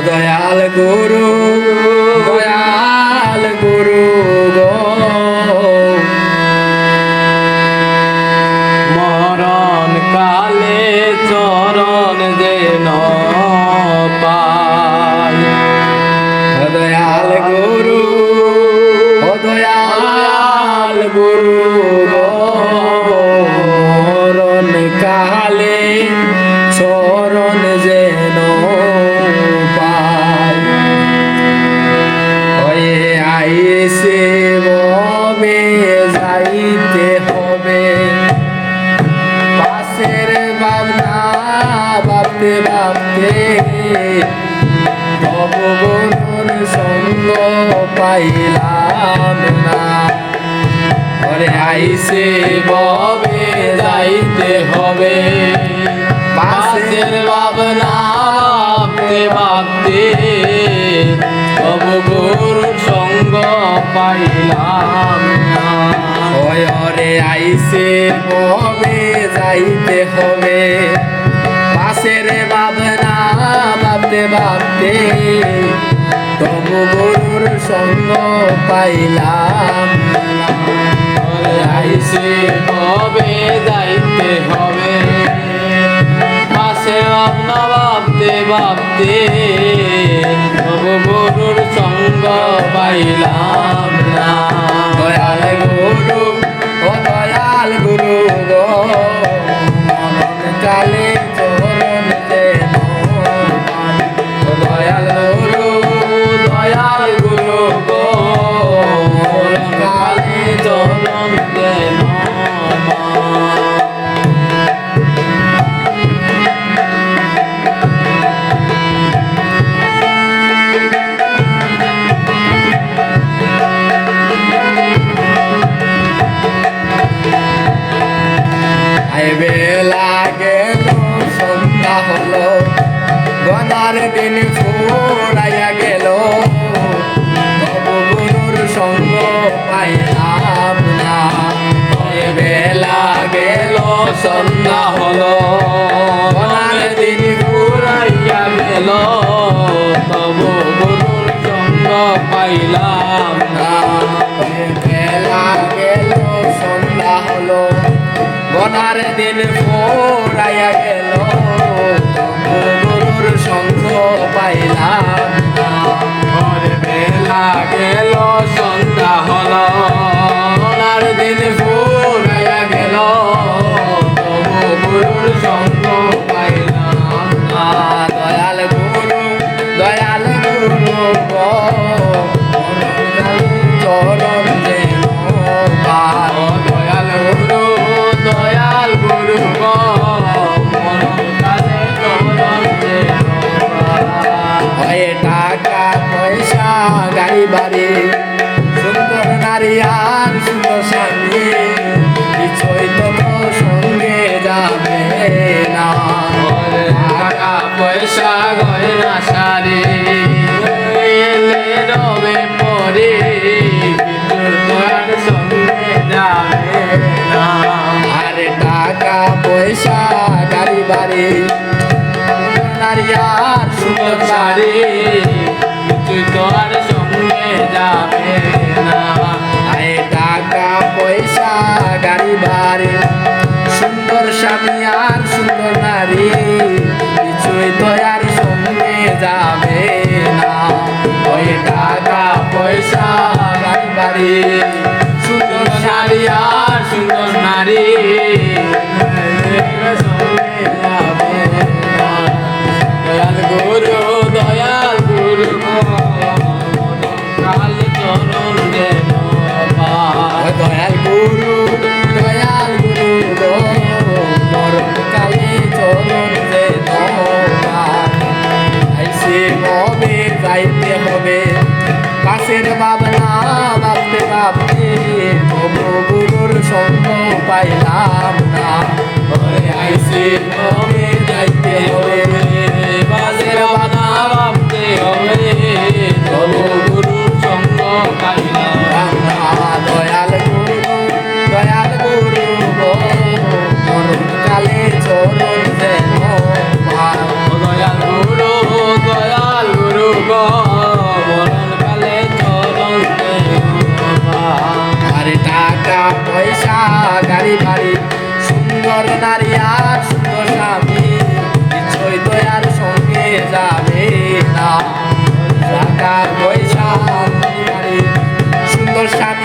দয়াল গুরু গো মরণ কালে চরণ যেন পাই। দয়াল গুরু গো মরণ কালে চরণ যেন পাই। হয়ে আইসে ববে যাইতে হবে, পাশের ভাবনা ভাবতে ভাবতে ভবগুরুর সঙ্গ পাইলাম না। ওরে আইসে ববে যাইতে হবে, পাশের ভাবনা ভাবতে ভাবতে গুরুর সঙ্গ পাইলাম না। ওরে আইসে ববে যাইতে হবে, পাশের ভাবনা ভাবতে ভাবতে তবু গুরুর সঙ্গ পাইলাম না। আইসে কবে যাইতে হবে, পাশে ভাবনা ভাবতে ভাবতে তবু গুরুর সঙ্গ পাইলাম না। দয়াল গুরু গো মরণ কালে চরণ যেন পাই। দয়াল গুরু গো মরণ কালে চরণ যেন পাই। বেলা গেল সন্ধ্যা হলো, গনার দিন ফুরাইয়া গেল, তবু গুরুর সঙ্গ পাইলাম না। বেলা গেল সন্ধ্যা হলো, গনার দিন ফুরাইয়া গেল, তবু গুরুর সঙ্গ পাইলাম না। বেলা গেল সন্ধ্যা হলো, গনার দিন ফুরাইয়া গেল, তবু গুরুর সঙ্গ পাইলাম না। বেলা গেল সন্ধ্যা হলো, ওনার দিন ফুরাইয়া গেল, তবু গুরুর সঙ্গ পাইলাম না। দয়াল গুরু গো মরণ কালে চরণ যেন পাই। দয়াল গুরু গো মরণ কালে চরণ যেন পাই। হয়ে টাকা পয়সা গাড়ি বাড়ি, সুন্দর নারী আর সুন্দর স্বামী, কিছুই তো সঙ্গে যাবে না। টাকা পয়সা গয়না শাড়ি এলে রবে পরে, কিন্তু তোর সঙ্গে যাবে না। আরে টাকা পয়সা গাড়ি বাড়ি, নারী আর সুন্দর শাড়ি কিন্তু তোর সঙ্গে যাবে না। আরে টাকা পয়সা গাড়ি বাড়ি, সুন্দর স্বামী আর সুন্দর নারী, কিছুই তো আর সঙ্গে যাবে না। ওই টাকা পয়সা গাড়ি বাড়ি, সুন্দর নারী আর সুন্দর নারী সঙ্গে যাবে না। দয়াল গুরু কাল চরণ যেন পাই। দয়াল গুরু গো মরণ কালে চরণ যেন পাই। আইসে হবে যাইতে হবে, পাশের ভাবনা ভাবতে ভাবতে তবু গুরুর সঙ্গ পাইলাম না। আইসে হবে যাইতে হবে, বাজে ভাবনা ভাবতে হবে, তবু গুরুর সঙ্গ পাইলাম না। দয়াল গুরু গো মরণ কালে চরণ যেন পাই। দয়াল গুরু সুন্দর নারী আর সুন্দর স্বামী নিশ্চয় দয়ার সঙ্গে যাবে না টাকা পয়সা নারী সুন্দর স্বামী